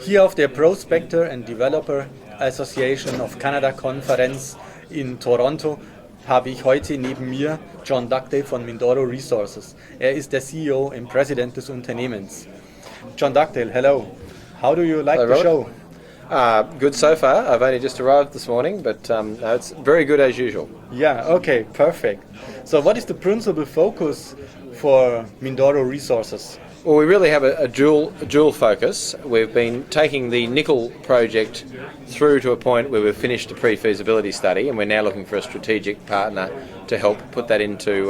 Hier auf der Prospector and Developer Association of Canada Konferenz in Toronto habe ich heute neben mir Jon Dugdale von Mindoro Resources. Er ist der CEO und Präsident des Unternehmens. Jon Dugdale, hello. How do you like Hello, the show? Good so far. I've only just arrived this morning, but no, it's very good as usual. Yeah, okay, perfect. So what is the principal focus for Mindoro Resources? Well, we really have a dual focus. We've been taking the nickel project through to a point where we've finished a pre-feasibility study, and we're now looking for a strategic partner to help put that into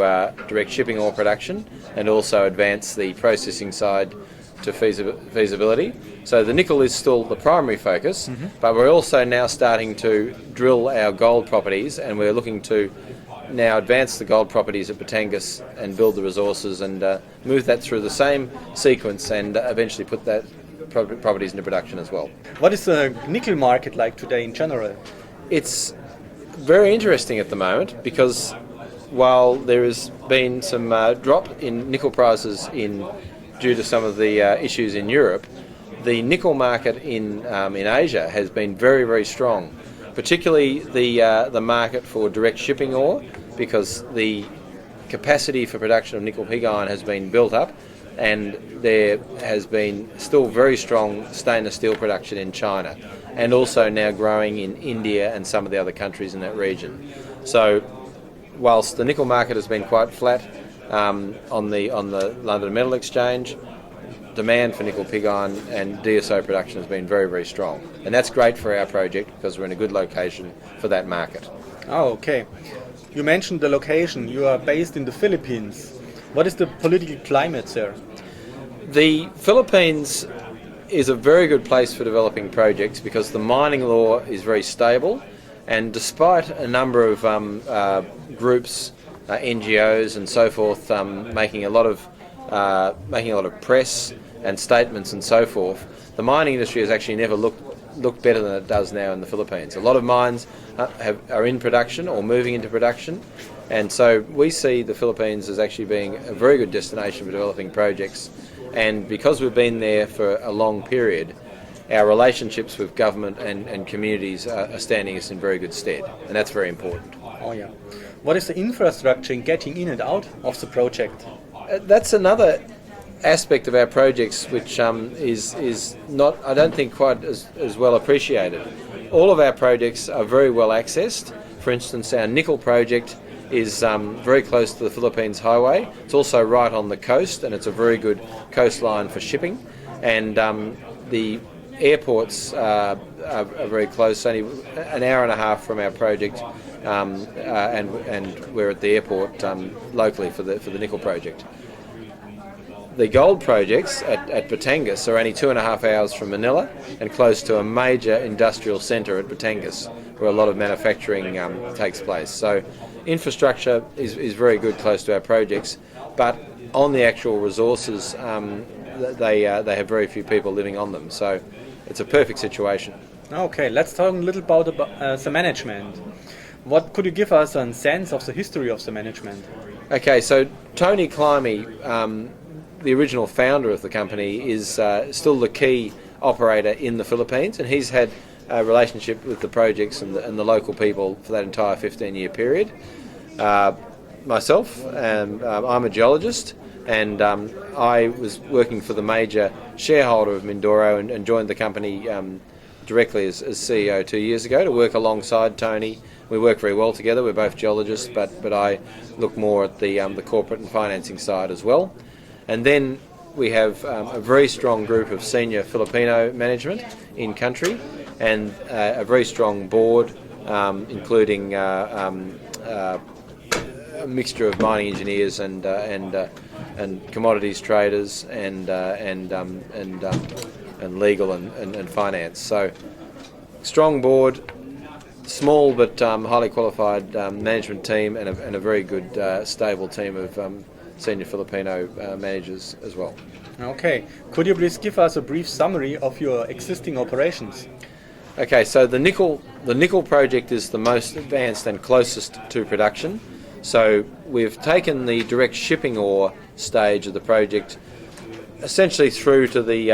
direct shipping ore production and also advance the processing side to feasibility. So the nickel is still the primary focus, but we're also now starting to drill our gold properties, and we're looking to now advance the gold properties at Batangas and build the resources and move that through the same sequence and eventually put that properties into production as well. What is the nickel market like today in general? It's very interesting at the moment because while there has been some drop in nickel prices due to some of the issues in Europe, the nickel market in Asia has been very, very strong, particularly the market for direct shipping ore, because the capacity for production of nickel pig iron has been built up, and there has been still very strong stainless steel production in China, and also now growing in India and some of the other countries in that region. So whilst the nickel market has been quite flat on the London Metal Exchange, demand for nickel pig iron and DSO production has been very, very strong. And that's great for our project because we're in a good location for that market. Oh, okay. You mentioned the location. You are based in the Philippines. What is the political climate there? The Philippines is a very good place for developing projects because the mining law is very stable, and despite a number of groups, NGOs and so forth making a lot of press and statements and so forth, the mining industry has actually never looked better than it does now in the Philippines. A lot of mines are in production or moving into production, and so we see the Philippines as actually being a very good destination for developing projects. And because we've been there for a long period, our relationships with government and communities are standing us in very good stead, and that's very important. Oh yeah. What is the infrastructure in getting in and out of the project? That's another aspect of our projects which is not, I don't think, quite as well appreciated. All of our projects are very well accessed. For instance, our nickel project is very close to the Philippines highway. It's also right on the coast, and it's a very good coastline for shipping. And the airports are very close, only an hour and a half from our project, and we're at the airport locally for the nickel project. The gold projects at Batangas are only 2.5 hours from Manila and close to a major industrial centre at Batangas where a lot of manufacturing takes place. So infrastructure is very good close to our projects, but on the actual resources they have very few people living on them. So it's a perfect situation. Okay, let's talk a little about the management. What could you give us a sense of the history of the management? Okay, so Tony Climby, the original founder of the company, is still the key operator in the Philippines, and he's had a relationship with the projects and the local people for that entire 15-year period. Myself, I'm a geologist, and I was working for the major shareholder of Mindoro and joined the company directly as CEO 2 years ago to work alongside Tony. We work very well together. We're both geologists, but I look more at the corporate and financing side as well. And then we have a very strong group of senior Filipino management in country, and a very strong board, including a mixture of mining engineers and commodities traders and legal and finance. So strong board, small but highly qualified management team, and a very good stable team of senior Filipino managers as well. Okay, could you please give us a brief summary of your existing operations? Okay, so the nickel project is the most advanced and closest to production. So we've taken the direct shipping ore stage of the project essentially through to the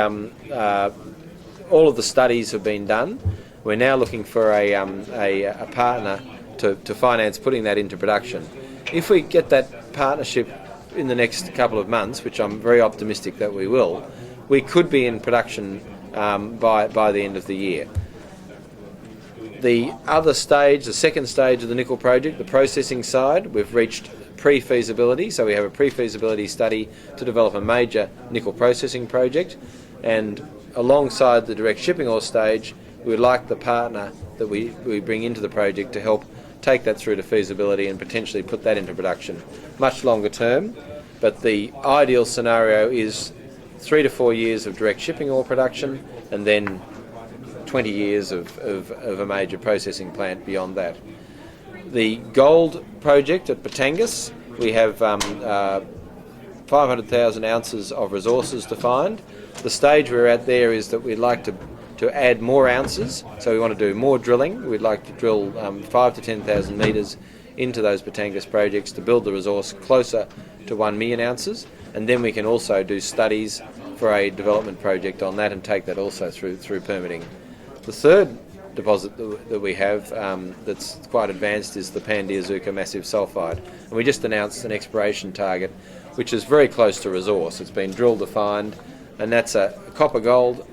all of the studies have been done. We're now looking for a partner to finance putting that into production. If we get that partnership in the next couple of months, which I'm very optimistic that we will, we could be in production by the end of the year. The other stage, the second stage of the nickel project, the processing side, we've reached pre-feasibility, so we have a pre-feasibility study to develop a major nickel processing project, and alongside the direct shipping ore stage, we would like the partner that we bring into the project to help take that through to feasibility and potentially put that into production much longer term. But the ideal scenario is 3 to 4 years of direct shipping ore production, and then 20 years of a major processing plant beyond that. The gold project at Batangas, we have 500,000 ounces of resources defined. The stage we're at there is that we'd like to add more ounces, so we want to do more drilling. We'd like to drill 5 to 10,000 metres into those Batangas projects to build the resource closer to 1 million ounces, and then we can also do studies for a development project on that and take that also through permitting. The third deposit that we have that's quite advanced is the Pandiazuka massive sulphide, and we just announced an exploration target which is very close to resource. It's been drill defined, and that's a copper-gold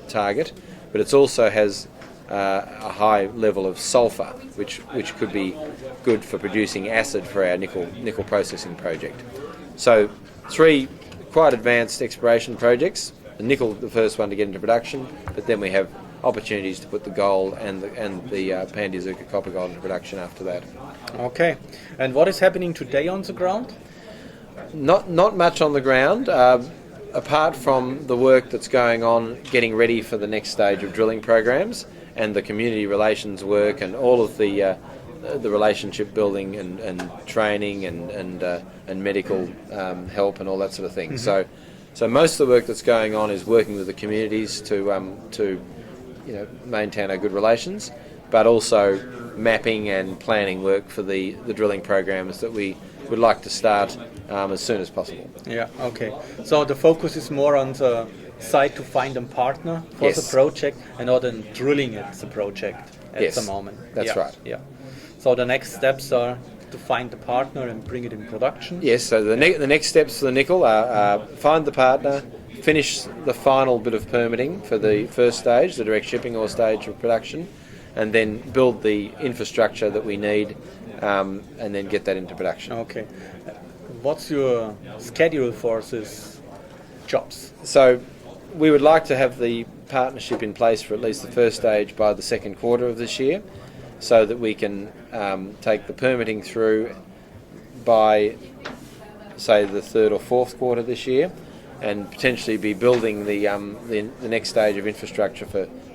target, but it also has a high level of sulphur, which could be good for producing acid for our nickel processing project. So 3 quite advanced exploration projects. The nickel, the first one to get into production, but then we have opportunities to put the gold and the Pandiazuka copper gold into production after that. Okay, and what is happening today on the ground? Not much on the ground, apart from the work that's going on getting ready for the next stage of drilling programs and the community relations work and all of the relationship building and training and medical help and all that sort of thing. Mm-hmm. So most of the work that's going on is working with the communities to maintain our good relations, but also mapping and planning work for the drilling programs that we would like to start as soon as possible. Yeah, okay. So the focus is more on the side to find a partner for Yes. the project and not in drilling it, the project at Yes, the moment. that's right. Yeah. So the next steps are to find the partner and bring it in production. Yes, so the next steps for the nickel are find the partner, finish the final bit of permitting for the first stage, the direct shipping ore stage of production, and then build the infrastructure that we need and then get that into production. Okay. What's your schedule for these jobs? So we would like to have the partnership in place for at least the first stage by the second quarter of this year, so that we can take the permitting through by, say, the third or fourth quarter this year, and potentially be building the next stage of infrastructure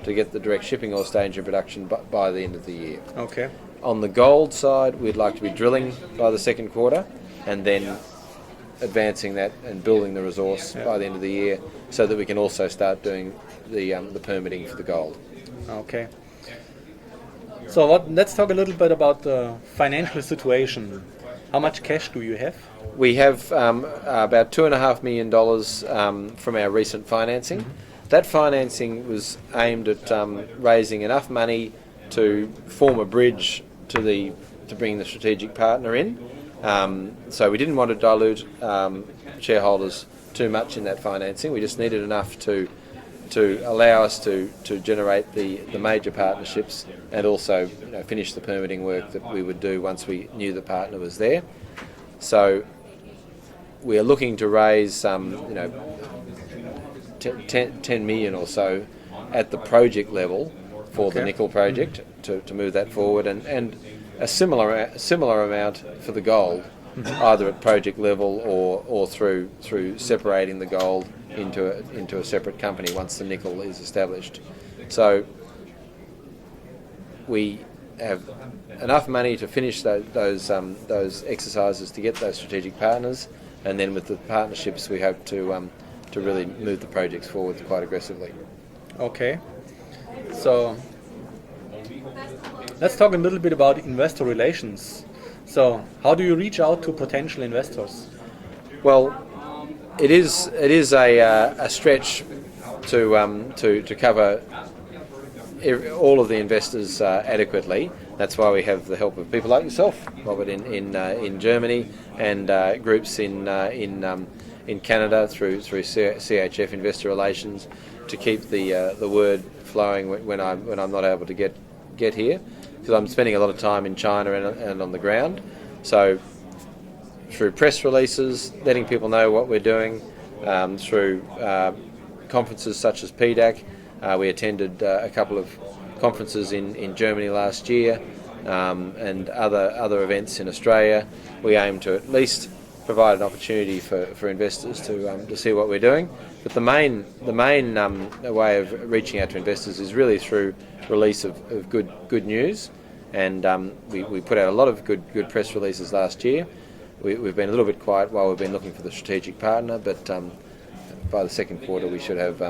to get the direct shipping ore stage in production by the end of the year. Okay. On the gold side, we'd like to be drilling by the second quarter, and then advancing that and building the resource by the end of the year, so that we can also start doing the permitting for the gold. Okay. So let's talk a little bit about the financial situation. How much cash do you have? We have about $2.5 million from our recent financing. Mm-hmm. That financing was aimed at raising enough money to form a bridge to bring the strategic partner in. So we didn't want to dilute shareholders too much in that financing. We just needed enough to allow us to generate the major partnerships and also finish the permitting work that we would do once we knew the partner was there. So we are looking to raise 10 million or so at the project level for the nickel project to move that forward, and a similar amount for the gold, either at project level or through separating the gold into a separate company once the nickel is established. So we have enough money to finish those exercises to get those strategic partners, and then with the partnerships we hope to really move the projects forward quite aggressively. Okay. So let's talk a little bit about investor relations. So how do you reach out to potential investors? Well, it is a stretch to cover all of the investors adequately. That's why we have the help of people like yourself, Robert, in Germany, and groups in Canada through CHF Investor Relations, to keep the word flowing when I'm not able to get here, because I'm spending a lot of time in China and on the ground. So through press releases, letting people know what we're doing, through conferences such as PDAC. We attended a couple of conferences in Germany last year, and other events in Australia. We aim to at least provide an opportunity for investors to see what we're doing. But the main way of reaching out to investors is really through release of good news, and we put out a lot of good press releases last year. We've been a little bit quiet while we've been looking for the strategic partner, but by the second quarter we should have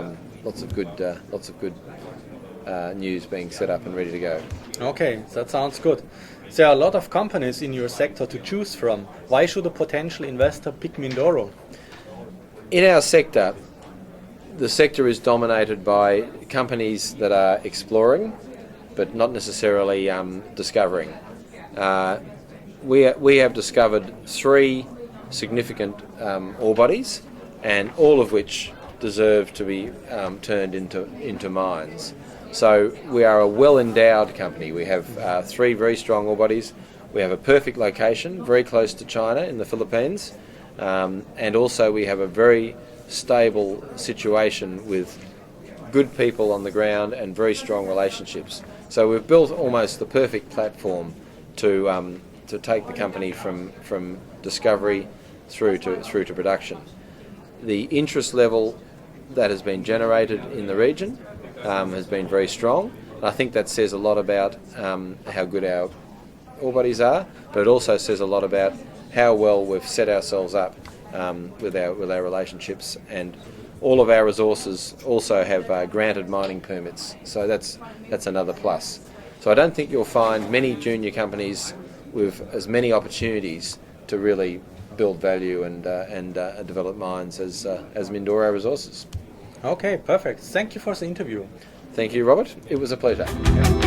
lots of good news being set up and ready to go. Okay, that sounds good. There are a lot of companies in your sector to choose from. Why should a potential investor pick Mindoro? In our sector, the sector is dominated by companies that are exploring, but not necessarily discovering. We have discovered 3 significant ore bodies, and all of which deserve to be turned into mines. So we are a well-endowed company. We have 3 very strong ore bodies. We have a perfect location, very close to China in the Philippines, and also we have a very stable situation with good people on the ground and very strong relationships. So we've built almost the perfect platform to take the company from discovery through to production. The interest level that has been generated in the region has been very strong. And I think that says a lot about how good our ore bodies are, but it also says a lot about how well we've set ourselves up with our relationships, and all of our resources also have granted mining permits. So that's another plus. So I don't think you'll find many junior companies with as many opportunities to really build value and develop mines as Mindoro Resources. Okay, perfect. Thank you for the interview. Thank you, Robert. It was a pleasure. Yeah.